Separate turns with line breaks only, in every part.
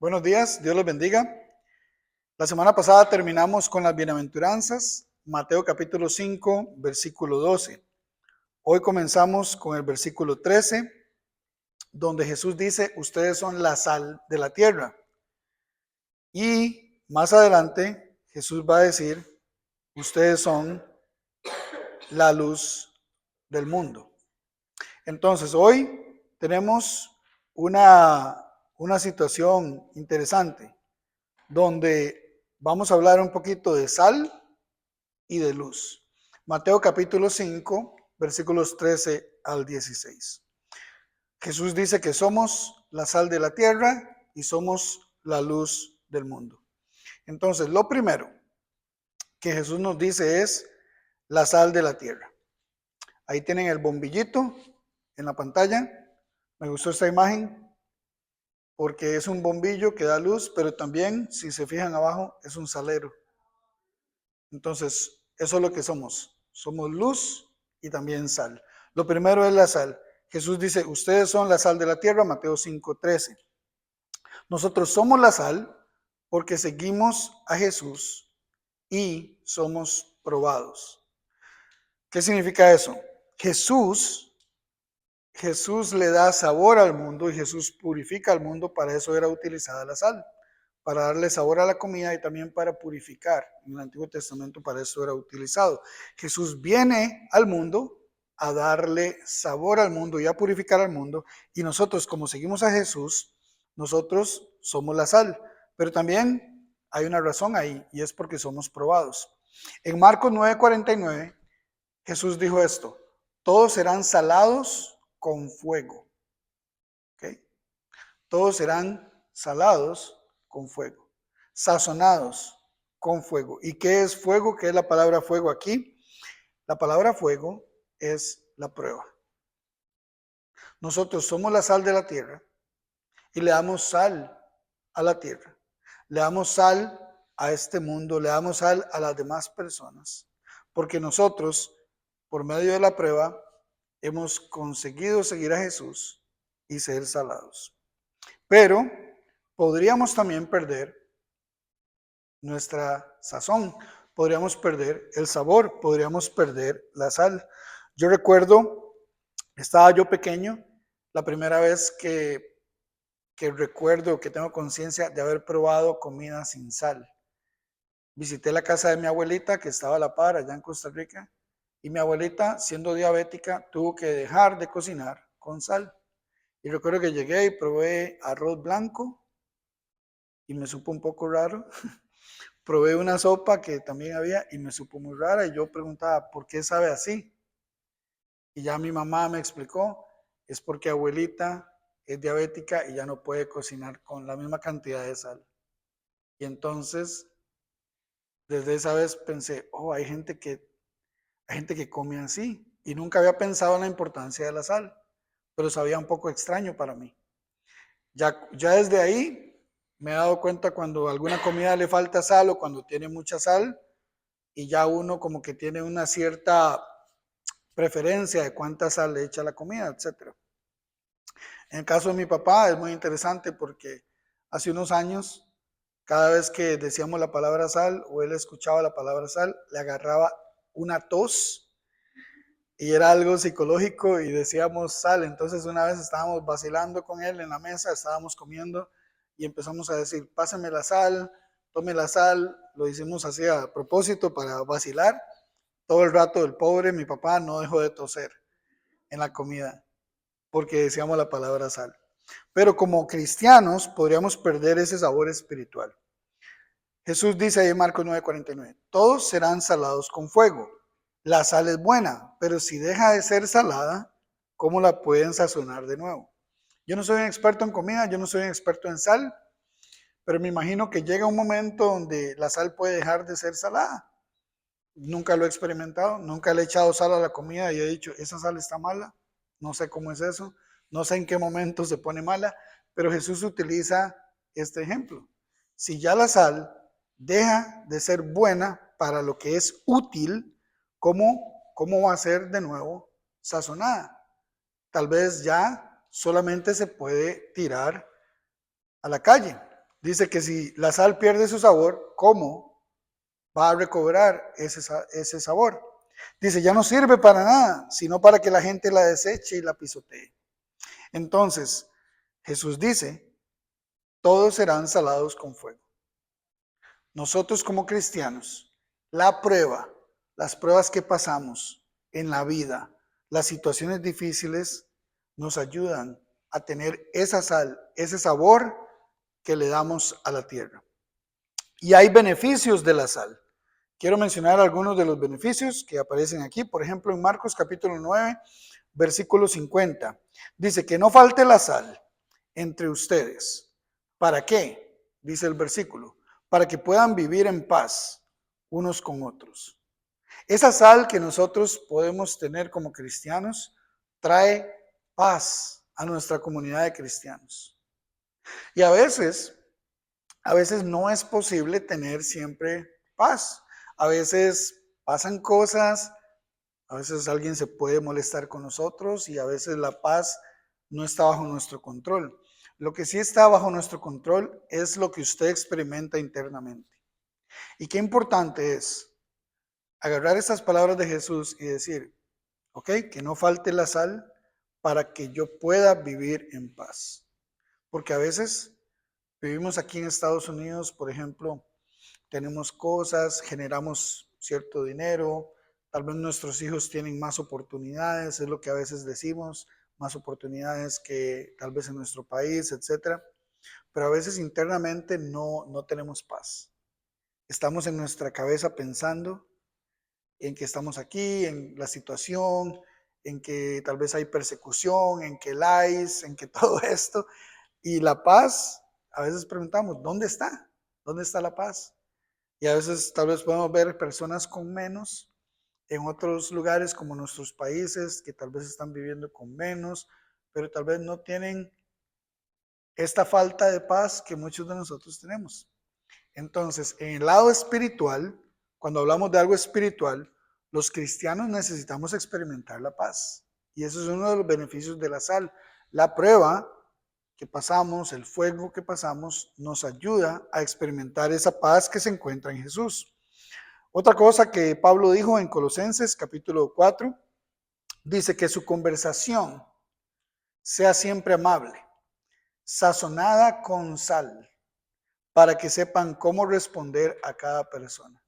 Buenos días, Dios los bendiga. La semana pasada terminamos con las bienaventuranzas, Mateo capítulo 5, versículo 12. Hoy comenzamos con el versículo 13, donde Jesús dice, ustedes son la sal de la tierra. Y más adelante Jesús va a decir, ustedes son la luz del mundo. Entonces hoy tenemos una situación interesante, donde vamos a hablar un poquito de sal y de luz. Mateo capítulo 5, versículos 13 al 16. Jesús dice que somos la sal de la tierra y somos la luz del mundo. Entonces, lo primero que Jesús nos dice es la sal de la tierra. Ahí tienen el bombillito en la pantalla. Me gustó esta imagen porque es un bombillo que da luz, pero también, si se fijan abajo, es un salero. Entonces, eso es lo que somos. Somos luz y también sal. Lo primero es la sal. Jesús dice, ustedes son la sal de la tierra, Mateo 5:13. Nosotros somos la sal porque seguimos a Jesús y somos probados. ¿Qué significa eso? Jesús le da sabor al mundo y Jesús purifica al mundo. Para eso era utilizada la sal, para darle sabor a la comida y también para purificar. En el Antiguo Testamento para eso era utilizado. Jesús viene al mundo a darle sabor al mundo y a purificar al mundo, y nosotros, como seguimos a Jesús, nosotros somos la sal. Pero también hay una razón ahí, y es porque somos probados. En Marcos 9:49 Jesús dijo esto: todos serán salados con fuego. ¿Okay? Todos serán salados con fuego, sazonados con fuego. ¿Y qué es fuego? ¿Qué es la palabra fuego aquí? La palabra fuego es la prueba. Nosotros somos la sal de la tierra y le damos sal a la tierra. Le damos sal a este mundo, le damos sal a las demás personas, porque nosotros, por medio de la prueba, hemos conseguido seguir a Jesús y ser salados. Pero podríamos también perder nuestra sazón, podríamos perder el sabor, podríamos perder la sal. Yo recuerdo, estaba yo pequeño, la primera vez que recuerdo, que tengo conciencia de haber probado comida sin sal. Visité la casa de mi abuelita, que estaba a la par allá en Costa Rica, y mi abuelita, siendo diabética, tuvo que dejar de cocinar con sal. Y recuerdo que llegué y probé arroz blanco y me supo un poco raro. Probé una sopa que también había y me supo muy rara, y yo preguntaba, ¿por qué sabe así? Y ya mi mamá me explicó, es porque abuelita es diabética y ya no puede cocinar con la misma cantidad de sal. Y entonces, desde esa vez pensé, oh, hay gente que come así. Y nunca había pensado en la importancia de la sal, pero sabía un poco extraño para mí. Ya desde ahí me he dado cuenta cuando a alguna comida le falta sal o cuando tiene mucha sal, y ya uno como que tiene una cierta preferencia de cuánta sal le echa a la comida, etc. En el caso de mi papá es muy interesante porque hace unos años, cada vez que decíamos la palabra sal o él escuchaba la palabra sal, le agarraba una tos y era algo psicológico y decíamos sal. Entonces una vez estábamos vacilando con él en la mesa, estábamos comiendo y empezamos a decir, pásame la sal, tome la sal. Lo hicimos así a propósito para vacilar. Todo el rato el pobre, mi papá, no dejó de toser en la comida porque decíamos la palabra sal. Pero como cristianos podríamos perder ese sabor espiritual. Jesús dice ahí en Marcos 9:49, todos serán salados con fuego. La sal es buena, pero si deja de ser salada, ¿cómo la pueden sazonar de nuevo? Yo no soy un experto en comida, yo no soy un experto en sal, pero me imagino que llega un momento donde la sal puede dejar de ser salada. Nunca lo he experimentado, nunca le he echado sal a la comida y he dicho, esa sal está mala, no sé cómo es eso, no sé en qué momento se pone mala, pero Jesús utiliza este ejemplo. Si ya la sal deja de ser buena para lo que es útil, ¿cómo va a ser de nuevo sazonada? Tal vez ya solamente se puede tirar a la calle. Dice que si la sal pierde su sabor, ¿cómo va a recobrar ese sabor? Dice, ya no sirve para nada, sino para que la gente la deseche y la pisotee. Entonces, Jesús dice, todos serán salados con fuego. Nosotros como cristianos, la prueba, las pruebas que pasamos en la vida, las situaciones difíciles, nos ayudan a tener esa sal, ese sabor que le damos a la tierra. Y hay beneficios de la sal. Quiero mencionar algunos de los beneficios que aparecen aquí. Por ejemplo, en Marcos capítulo 9, versículo 50. Dice que no falte la sal entre ustedes. ¿Para qué? Dice el versículo. Para que puedan vivir en paz unos con otros. Esa sal que nosotros podemos tener como cristianos trae paz a nuestra comunidad de cristianos. Y a veces no es posible tener siempre paz. A veces pasan cosas, a veces alguien se puede molestar con nosotros y a veces la paz no está bajo nuestro control. Lo que sí está bajo nuestro control es lo que usted experimenta internamente. Y qué importante es agarrar esas palabras de Jesús y decir, ok, que no falte la sal para que yo pueda vivir en paz. Porque a veces vivimos aquí en Estados Unidos, por ejemplo, tenemos cosas, generamos cierto dinero, tal vez nuestros hijos tienen más oportunidades, es lo que a veces decimos, más oportunidades que tal vez en nuestro país, etcétera. Pero a veces internamente no tenemos paz. Estamos en nuestra cabeza pensando en que estamos aquí, en la situación, en que tal vez hay persecución, en que el ICE, en que todo esto. Y la paz, a veces preguntamos, ¿dónde está? ¿Dónde está la paz? Y a veces tal vez podemos ver personas con menos en otros lugares como nuestros países que tal vez están viviendo con menos, pero tal vez no tienen esta falta de paz que muchos de nosotros tenemos. Entonces, en el lado espiritual, cuando hablamos de algo espiritual, los cristianos necesitamos experimentar la paz. Y eso es uno de los beneficios de la sal. La prueba que pasamos, el fuego que pasamos, nos ayuda a experimentar esa paz que se encuentra en Jesús. Otra cosa que Pablo dijo en Colosenses capítulo 4, dice que su conversación sea siempre amable, sazonada con sal, para que sepan cómo responder a cada persona.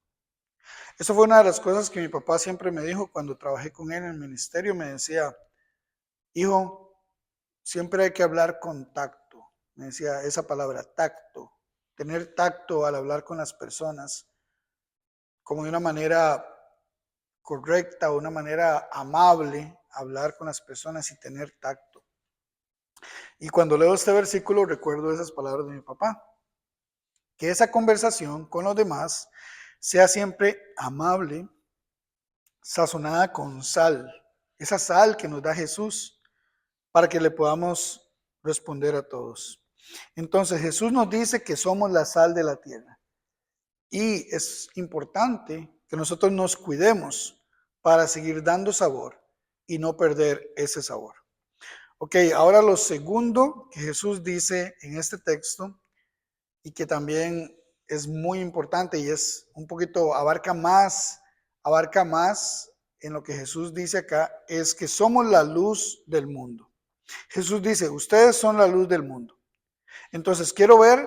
Eso fue una de las cosas que mi papá siempre me dijo cuando trabajé con él en el ministerio. Me decía, hijo, siempre hay que hablar con tacto. Me decía esa palabra, tacto. Tener tacto al hablar con las personas, como de una manera correcta, una manera amable, hablar con las personas y tener tacto. Y cuando leo este versículo recuerdo esas palabras de mi papá. Que esa conversación con los demás sea siempre amable, sazonada con sal, esa sal que nos da Jesús para que le podamos responder a todos. Entonces Jesús nos dice que somos la sal de la tierra y es importante que nosotros nos cuidemos para seguir dando sabor y no perder ese sabor. Ok, ahora lo segundo que Jesús dice en este texto y que también es muy importante y es un poquito, abarca más en lo que Jesús dice acá, es que somos la luz del mundo. Jesús dice, ustedes son la luz del mundo. Entonces, quiero ver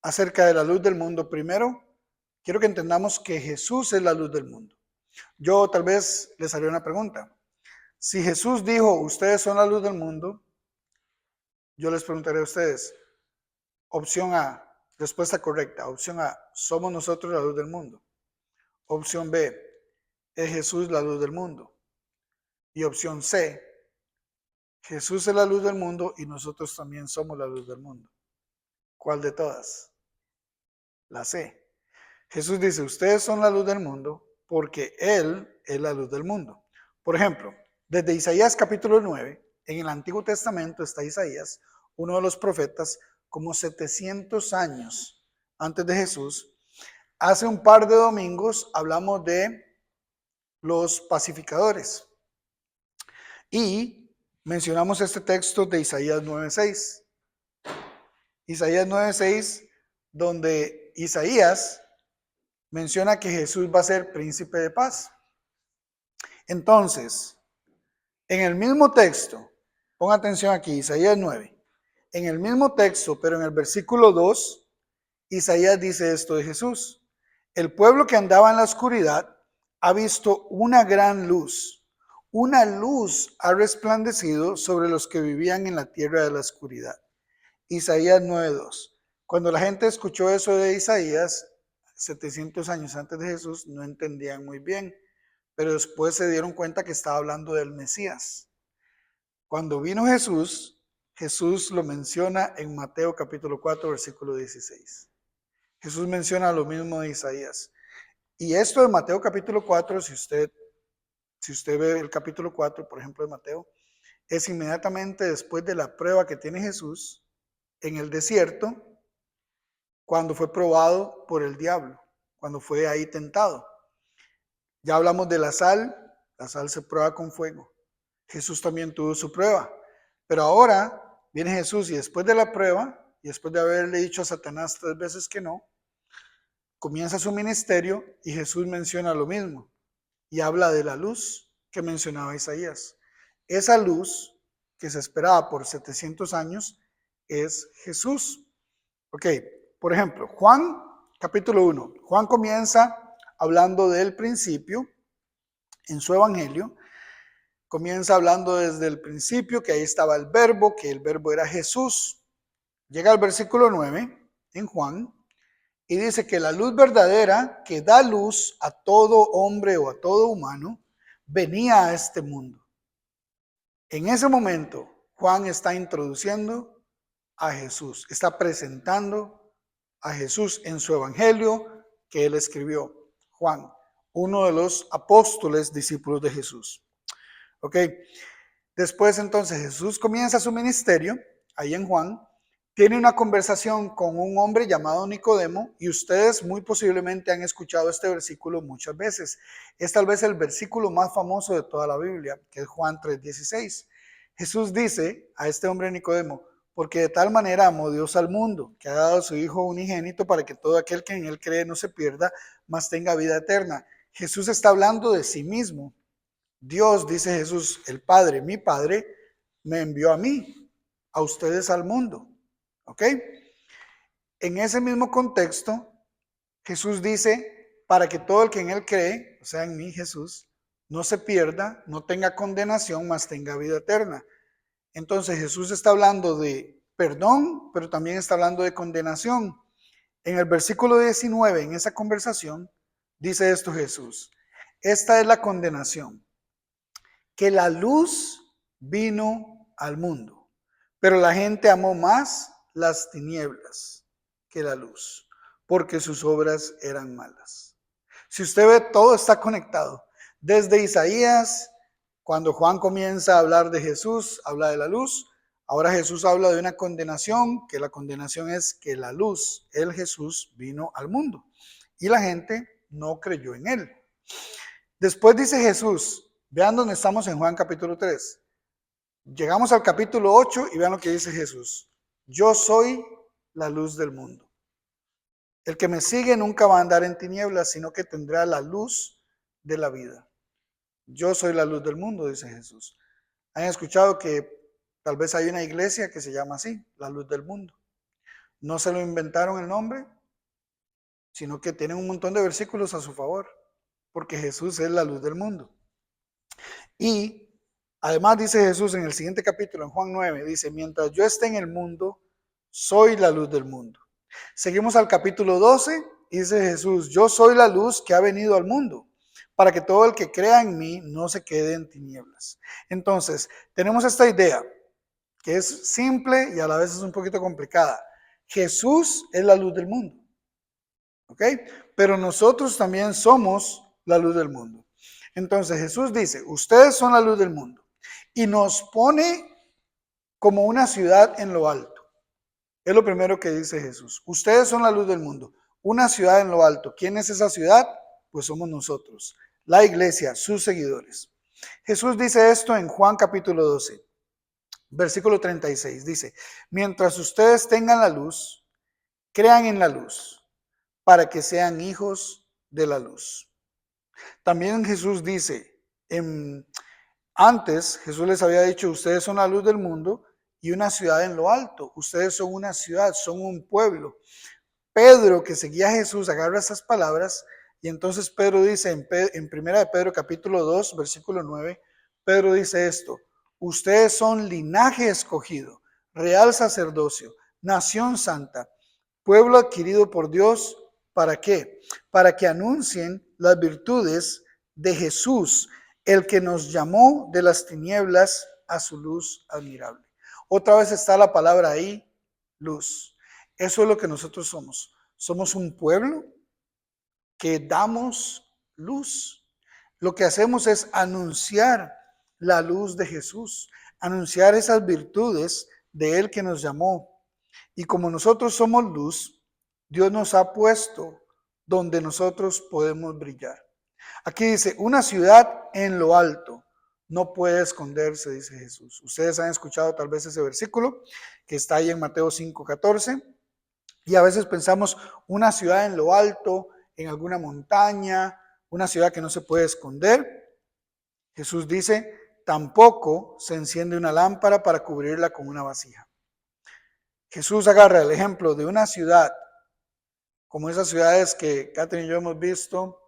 acerca de la luz del mundo. Primero, quiero que entendamos que Jesús es la luz del mundo. Yo tal vez les haría una pregunta. Si Jesús dijo, ustedes son la luz del mundo, yo les preguntaré a ustedes, opción A, respuesta correcta. Opción A, somos nosotros la luz del mundo. Opción B, es Jesús la luz del mundo. Y opción C, Jesús es la luz del mundo y nosotros también somos la luz del mundo. ¿Cuál de todas? La C. Jesús dice, ustedes son la luz del mundo porque Él es la luz del mundo. Por ejemplo, desde Isaías capítulo 9, en el Antiguo Testamento está Isaías, uno de los profetas, como 700 años antes de Jesús. Hace un par de domingos hablamos de los pacificadores y mencionamos este texto de Isaías 9:6. Isaías 9:6, donde Isaías menciona que Jesús va a ser príncipe de paz. Entonces, en el mismo texto, ponga atención aquí, Isaías 9, en el mismo texto, pero en el versículo 2, Isaías dice esto de Jesús: el pueblo que andaba en la oscuridad ha visto una gran luz ha resplandecido sobre los que vivían en la tierra de la oscuridad. Isaías 9:2. Cuando la gente escuchó eso de Isaías, 700 años antes de Jesús, no entendían muy bien, pero después se dieron cuenta que estaba hablando del Mesías. Cuando vino Jesús, Jesús lo menciona en Mateo capítulo 4, versículo 16. Jesús menciona lo mismo de Isaías. Y esto de Mateo capítulo 4, si usted ve el capítulo 4, por ejemplo, de Mateo, es inmediatamente después de la prueba que tiene Jesús en el desierto, cuando fue probado por el diablo, cuando fue ahí tentado. Ya hablamos de la sal se prueba con fuego. Jesús también tuvo su prueba, pero ahora viene Jesús y después de la prueba, y después de haberle dicho a Satanás 3 veces que no, comienza su ministerio y Jesús menciona lo mismo y habla de la luz que mencionaba Isaías. Esa luz que se esperaba por 700 años es Jesús. Ok, por ejemplo, Juan capítulo 1. Juan comienza hablando del principio en su evangelio. Comienza hablando desde el principio que ahí estaba el verbo, que el verbo era Jesús. Llega al versículo 9 en Juan y dice que la luz verdadera que da luz a todo hombre o a todo humano venía a este mundo. En ese momento, Juan está introduciendo a Jesús, está presentando a Jesús en su evangelio que él escribió. Juan, uno de los apóstoles discípulos de Jesús. Ok, después entonces Jesús comienza su ministerio, ahí en Juan, tiene una conversación con un hombre llamado Nicodemo y ustedes muy posiblemente han escuchado este versículo muchas veces. Es tal vez el versículo más famoso de toda la Biblia, que es Juan 3:16. Jesús dice a este hombre Nicodemo: porque de tal manera amó Dios al mundo, que ha dado a su Hijo unigénito para que todo aquel que en él cree no se pierda, mas tenga vida eterna. Jesús está hablando de sí mismo. Dios, dice Jesús, el Padre, mi Padre, me envió a mí, a ustedes al mundo. ¿Ok? En ese mismo contexto, Jesús dice, para que todo el que en él cree, o sea, en mí, Jesús, no se pierda, no tenga condenación, mas tenga vida eterna. Entonces Jesús está hablando de perdón, pero también está hablando de condenación. En el versículo 19, en esa conversación, dice esto Jesús: esta es la condenación, que la luz vino al mundo, pero la gente amó más las tinieblas que la luz, porque sus obras eran malas. Si usted ve, todo está conectado. Desde Isaías, cuando Juan comienza a hablar de Jesús, habla de la luz. Ahora Jesús habla de una condenación, que la condenación es que la luz, el Jesús, vino al mundo y la gente no creyó en él. Después dice Jesús, vean dónde estamos en Juan capítulo 3. Llegamos al capítulo 8 y vean lo que dice Jesús: yo soy la luz del mundo. El que me sigue nunca va a andar en tinieblas, sino que tendrá la luz de la vida. Yo soy la luz del mundo, dice Jesús. ¿Han escuchado que tal vez hay una iglesia que se llama así, la luz del mundo? No se lo inventaron el nombre, sino que tienen un montón de versículos a su favor, porque Jesús es la luz del mundo. Y además dice Jesús en el siguiente capítulo, en Juan 9, dice: mientras yo esté en el mundo, soy la luz del mundo. Seguimos al capítulo 12 y dice Jesús: yo soy la luz que ha venido al mundo, para que todo el que crea en mí no se quede en tinieblas. Entonces, tenemos esta idea que es simple y a la vez es un poquito complicada. Jesús es la luz del mundo, ¿ok? Pero nosotros también somos la luz del mundo. Entonces Jesús dice: ustedes son la luz del mundo, y nos pone como una ciudad en lo alto. Es lo primero que dice Jesús. Ustedes son la luz del mundo, una ciudad en lo alto. ¿Quién es esa ciudad? Pues somos nosotros, la iglesia, sus seguidores. Jesús dice esto en Juan capítulo 12. Versículo 36 dice, mientras ustedes tengan la luz, crean en la luz, para que sean hijos de la luz. También Jesús dice, antes Jesús les había dicho, ustedes son la luz del mundo y una ciudad en lo alto. Ustedes son una ciudad, son un pueblo. Pedro, que seguía a Jesús, agarra estas palabras y entonces Pedro dice en primera de Pedro capítulo 2, versículo 9, Pedro dice esto, ustedes son linaje escogido, real sacerdocio, nación santa, pueblo adquirido por Dios, ¿para qué? Para que anuncien las virtudes de Jesús, el que nos llamó de las tinieblas a su luz admirable. Otra vez está la palabra ahí, luz. Eso es lo que nosotros somos. Somos un pueblo que damos luz. Lo que hacemos es anunciar la luz de Jesús, anunciar esas virtudes de Él que nos llamó. Y como nosotros somos luz, Dios nos ha puesto donde nosotros podemos brillar. Aquí dice, una ciudad en lo alto no puede esconderse, dice Jesús. Ustedes han escuchado tal vez ese versículo que está ahí en Mateo 5:14. Y a veces pensamos una ciudad en lo alto, en alguna montaña, una ciudad que no se puede esconder. Jesús dice, tampoco se enciende una lámpara para cubrirla con una vasija. Jesús agarra el ejemplo de una ciudad, como esas ciudades que Catherine y yo hemos visto,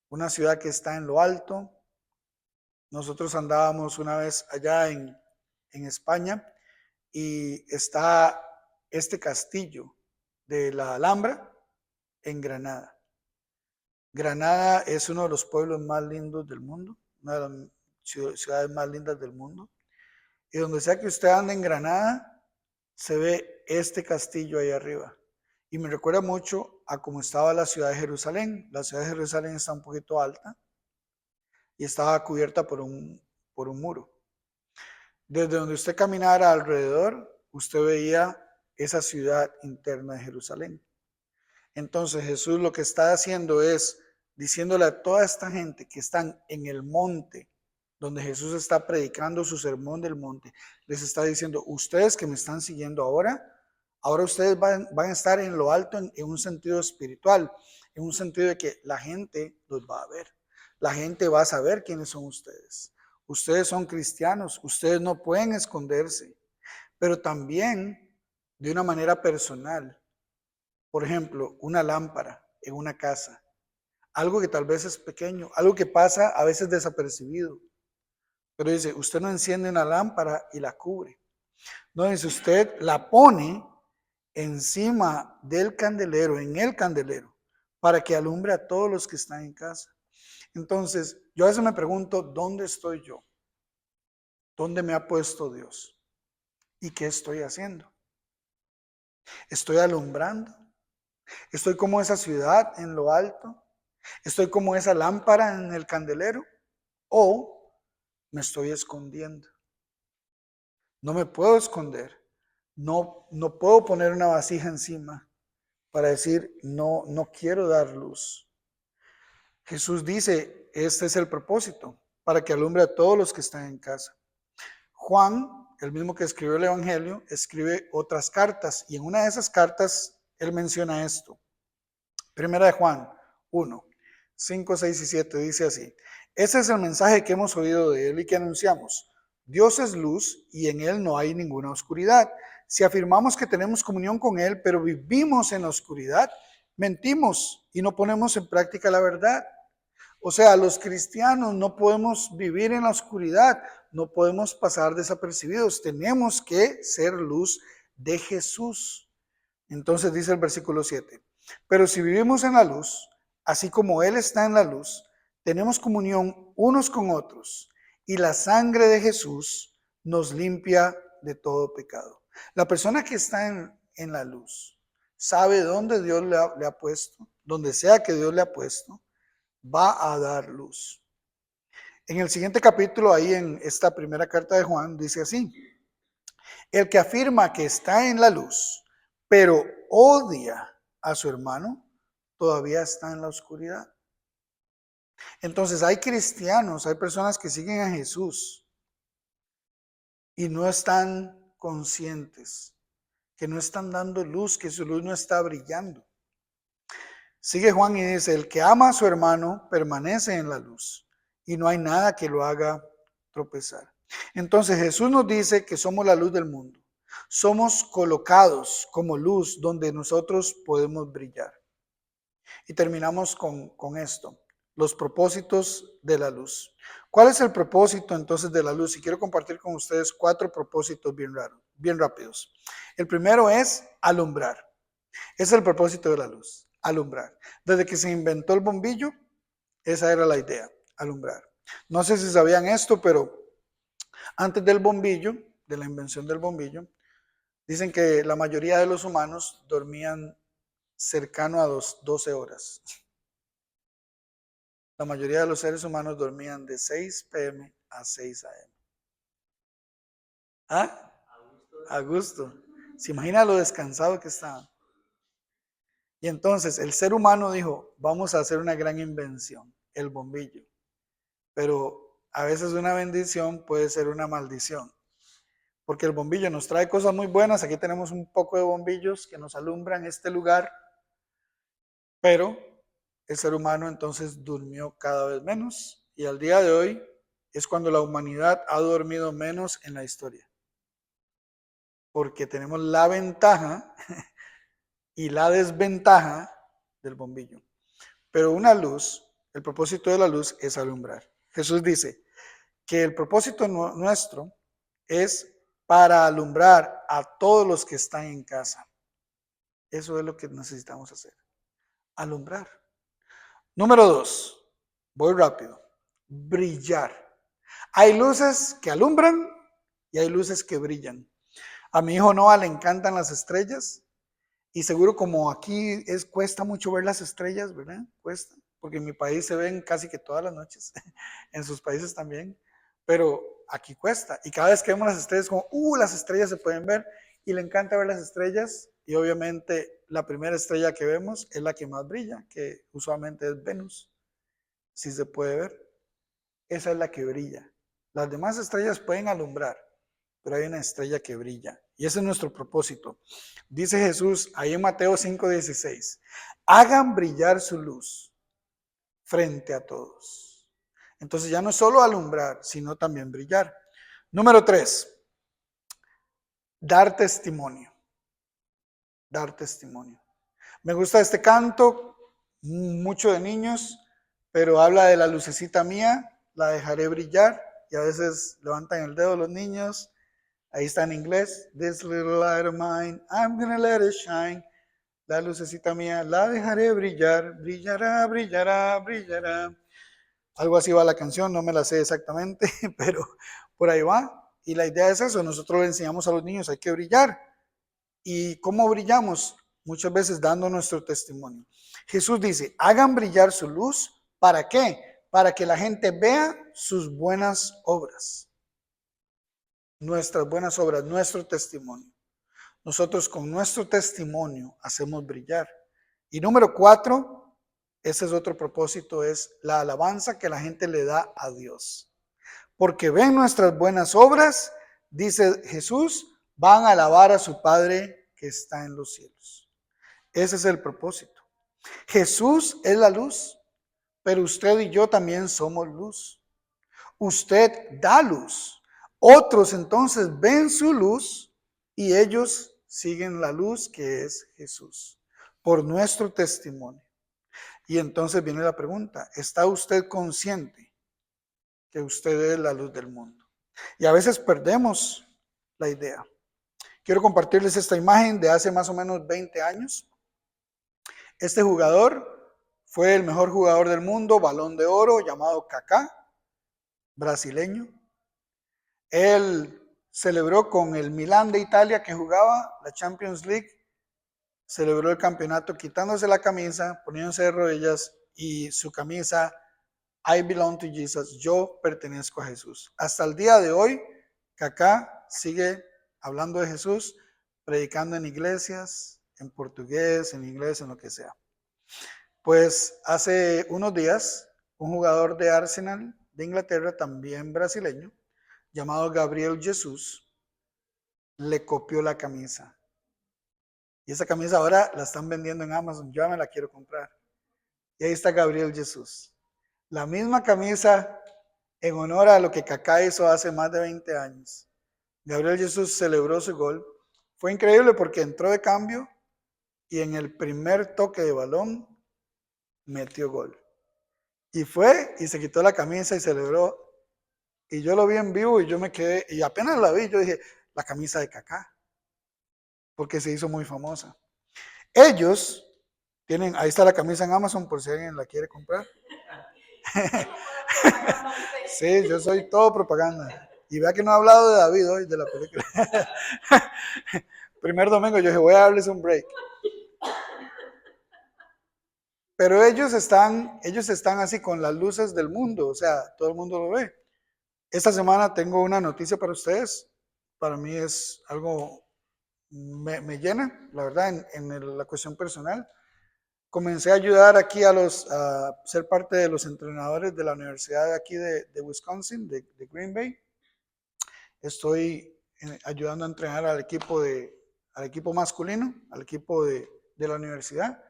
una ciudad que está en lo alto. Nosotros andábamos una vez allá en España y está este castillo de la Alhambra en Granada. Granada es uno de los pueblos más lindos del mundo, una de las ciudades más lindas del mundo. Y donde sea que usted ande en Granada, se ve este castillo ahí arriba. Y me recuerda mucho a cómo estaba la ciudad de Jerusalén. La ciudad de Jerusalén está un poquito alta y estaba cubierta por un muro. Desde donde usted caminara alrededor, usted veía esa ciudad interna de Jerusalén. Entonces Jesús lo que está haciendo es diciéndole a toda esta gente que están en el monte, donde Jesús está predicando su sermón del monte, les está diciendo, ustedes que me están siguiendo ahora ustedes van a estar en lo alto en un sentido espiritual, en un sentido de que la gente los va a ver, la gente va a saber quiénes son ustedes. Ustedes son cristianos, ustedes no pueden esconderse, pero también de una manera personal. Por ejemplo, una lámpara en una casa, algo que tal vez es pequeño, algo que pasa a veces desapercibido. Pero dice, usted no enciende una lámpara y la cubre. No, dice, usted la pone encima del candelero, en el candelero, para que alumbre a todos los que están en casa. Entonces, yo a veces me pregunto, ¿dónde estoy yo? ¿Dónde me ha puesto Dios? ¿Y qué estoy haciendo? ¿Estoy alumbrando? ¿Estoy como esa ciudad en lo alto? ¿Estoy como esa lámpara en el candelero? ¿O me estoy escondiendo? No me puedo esconder. No puedo poner una vasija encima para decir, no quiero dar luz. Jesús dice, este es el propósito, para que alumbre a todos los que están en casa. Juan, el mismo que escribió el Evangelio, escribe otras cartas y en una de esas cartas él menciona esto. Primera de Juan 1, 5, 6 y 7 dice así, ese es el mensaje que hemos oído de él y que anunciamos. Dios es luz y en él no hay ninguna oscuridad. Si afirmamos que tenemos comunión con él, pero vivimos en la oscuridad, mentimos y no ponemos en práctica la verdad. O sea, los cristianos no podemos vivir en la oscuridad, no podemos pasar desapercibidos, tenemos que ser luz de Jesús. Entonces dice el versículo 7, pero si vivimos en la luz, así como Él está en la luz, tenemos comunión unos con otros y la sangre de Jesús nos limpia de todo pecado. La persona que está en la luz sabe dónde Dios le ha puesto, donde sea que Dios le ha puesto, va a dar luz. En el siguiente capítulo, ahí en esta primera carta de Juan, dice así, el que afirma que está en la luz, pero odia a su hermano, todavía está en la oscuridad. Entonces hay cristianos, hay personas que siguen a Jesús, y no están conscientes, que no están dando luz, que su luz no está brillando. Sigue Juan y dice, el que ama a su hermano permanece en la luz y no hay nada que lo haga tropezar. Entonces Jesús nos dice que somos la luz del mundo. Somos colocados como luz donde nosotros podemos brillar. Y terminamos con esto, los propósitos de la luz. ¿Cuál es el propósito entonces de la luz? Y quiero compartir con ustedes 4 propósitos bien rápidos. El primero es alumbrar. Ese es el propósito de la luz, alumbrar. Desde que se inventó el bombillo, esa era la idea, alumbrar. No sé si sabían esto, pero antes del bombillo, de la invención del bombillo, dicen que la mayoría de los humanos dormían cercano a 12 horas. La mayoría de los seres humanos dormían de 6 p.m. a 6 a.m. ¿Ah? A gusto. ¿Se imagina lo descansado que estaban? Y entonces el ser humano dijo, vamos a hacer una gran invención, el bombillo. Pero a veces una bendición puede ser una maldición. Porque el bombillo nos trae cosas muy buenas. Aquí tenemos un poco de bombillos que nos alumbran este lugar. Pero el ser humano entonces durmió cada vez menos. Y al día de hoy es cuando la humanidad ha dormido menos en la historia. Porque tenemos la ventaja y la desventaja del bombillo. Pero una luz, el propósito de la luz es alumbrar. Jesús dice que el propósito nuestro es para alumbrar a todos los que están en casa. Eso es lo que necesitamos hacer, alumbrar. Número 2, voy rápido, brillar. Hay luces que alumbran y hay luces que brillan. A mi hijo Noah le encantan las estrellas y seguro como aquí cuesta mucho ver las estrellas, ¿verdad? Cuesta, porque en mi país se ven casi que todas las noches, en sus países también, pero aquí cuesta. Y cada vez que vemos las estrellas, como, las estrellas se pueden ver y le encanta ver las estrellas y obviamente la primera estrella que vemos es la que más brilla, que usualmente es Venus, si se puede ver. Esa es la que brilla. Las demás estrellas pueden alumbrar, pero hay una estrella que brilla. Y ese es nuestro propósito. Dice Jesús ahí en Mateo 5:16, hagan brillar su luz frente a todos. Entonces ya no es solo alumbrar, sino también brillar. Número 3, dar testimonio. Dar testimonio. Me gusta este canto, mucho de niños, pero habla de la lucecita mía, la dejaré brillar, y a veces levantan el dedo los niños. Ahí está en inglés. This little light of mine, I'm gonna let it shine. La lucecita mía, la dejaré brillar, brillará, brillará, brillará. Algo así va la canción, no me la sé exactamente, pero por ahí va. Y la idea es eso, nosotros le enseñamos a los niños, hay que brillar. ¿Y cómo brillamos? Muchas veces dando nuestro testimonio. Jesús dice, hagan brillar su luz, ¿para qué? Para que la gente vea sus buenas obras. Nuestras buenas obras, nuestro testimonio. Nosotros con nuestro testimonio hacemos brillar. Y número 4, ese es otro propósito, es la alabanza que la gente le da a Dios. Porque ven nuestras buenas obras, dice Jesús, van a alabar a su Padre que está en los cielos. Ese es el propósito. Jesús es la luz, pero usted y yo también somos luz. Usted da luz. Otros entonces ven su luz y ellos siguen la luz que es Jesús, por nuestro testimonio. Y entonces viene la pregunta, ¿está usted consciente que usted es la luz del mundo? Y a veces perdemos la idea. Quiero compartirles esta imagen de hace más o menos 20 años. Este jugador fue el mejor jugador del mundo, Balón de Oro, llamado Kaká, brasileño. Él celebró con el Milán de Italia que jugaba la Champions League, celebró el campeonato quitándose la camisa, poniéndose de rodillas y su camisa, I belong to Jesus, yo pertenezco a Jesús. Hasta el día de hoy, Kaká sigue hablando de Jesús, predicando en iglesias, en portugués, en inglés, en lo que sea. Pues hace unos días, un jugador de Arsenal de Inglaterra, también brasileño, llamado Gabriel Jesús, le copió la camisa. Y esa camisa ahora la están vendiendo en Amazon. Yo ya me la quiero comprar. Y ahí está Gabriel Jesús. La misma camisa en honor a lo que Kaká hizo hace más de 20 años. Gabriel Jesús celebró su gol. Fue increíble porque entró de cambio y en el primer toque de balón metió gol. Y fue y se quitó la camisa y celebró. Y yo lo vi en vivo y yo me quedé, y apenas la vi, yo dije, la camisa de Kaká, porque se hizo muy famosa. Ellos tienen, ahí está la camisa en Amazon por si alguien la quiere comprar. Sí, yo soy todo propaganda. Y vea que no he hablado de David hoy, de la película. Primer domingo, yo dije, voy a darles un break. Pero ellos están así con las luces del mundo, o sea, todo el mundo lo ve. Esta semana tengo una noticia para ustedes. Para mí es algo, me llena, la verdad, en la cuestión personal. Comencé a ayudar aquí a ser parte de los entrenadores de la universidad de aquí de Wisconsin, de Green Bay. Estoy ayudando a entrenar al equipo masculino, al equipo de la universidad,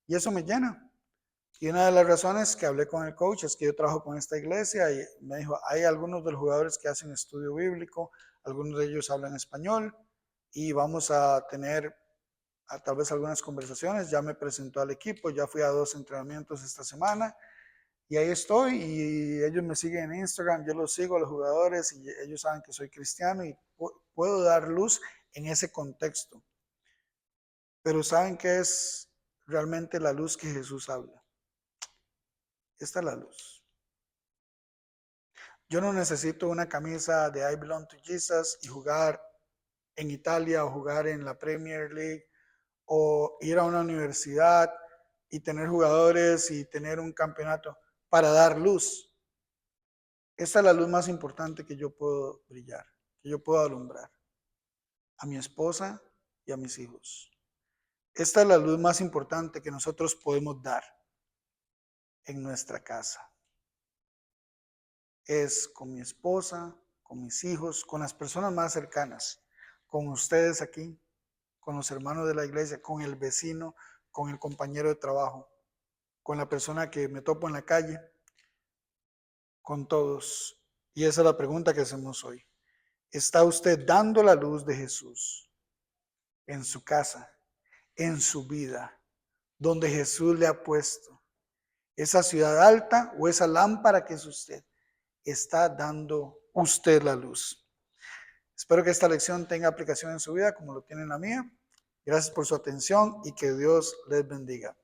y eso me llena. Y una de las razones que hablé con el coach es que yo trabajo con esta iglesia y me dijo, hay algunos de los jugadores que hacen estudio bíblico, algunos de ellos hablan español y vamos a tener tal vez algunas conversaciones. Ya me presentó al equipo, ya fui a 2 entrenamientos esta semana y ahí estoy y ellos me siguen en Instagram, yo los sigo a los jugadores y ellos saben que soy cristiano y puedo dar luz en ese contexto. Pero ¿saben qué es realmente la luz que Jesús habla? Esta es la luz. Yo no necesito una camisa de I Belong to Jesus y jugar en Italia o jugar en la Premier League o ir a una universidad y tener jugadores y tener un campeonato para dar luz. Esta es la luz más importante que yo puedo brillar, que yo puedo alumbrar a mi esposa y a mis hijos. Esta es la luz más importante que nosotros podemos dar en nuestra casa. Es con mi esposa, con mis hijos, con las personas más cercanas, con ustedes aquí, con los hermanos de la iglesia, con el vecino, con el compañero de trabajo, con la persona que me topo en la calle, con todos. Y esa es la pregunta que hacemos hoy. ¿Está usted dando la luz de Jesús en su casa, en su vida, donde Jesús le ha puesto? Esa ciudad alta o esa lámpara que es usted, está dando usted la luz. Espero que esta lección tenga aplicación en su vida como lo tiene en la mía. Gracias por su atención y que Dios les bendiga.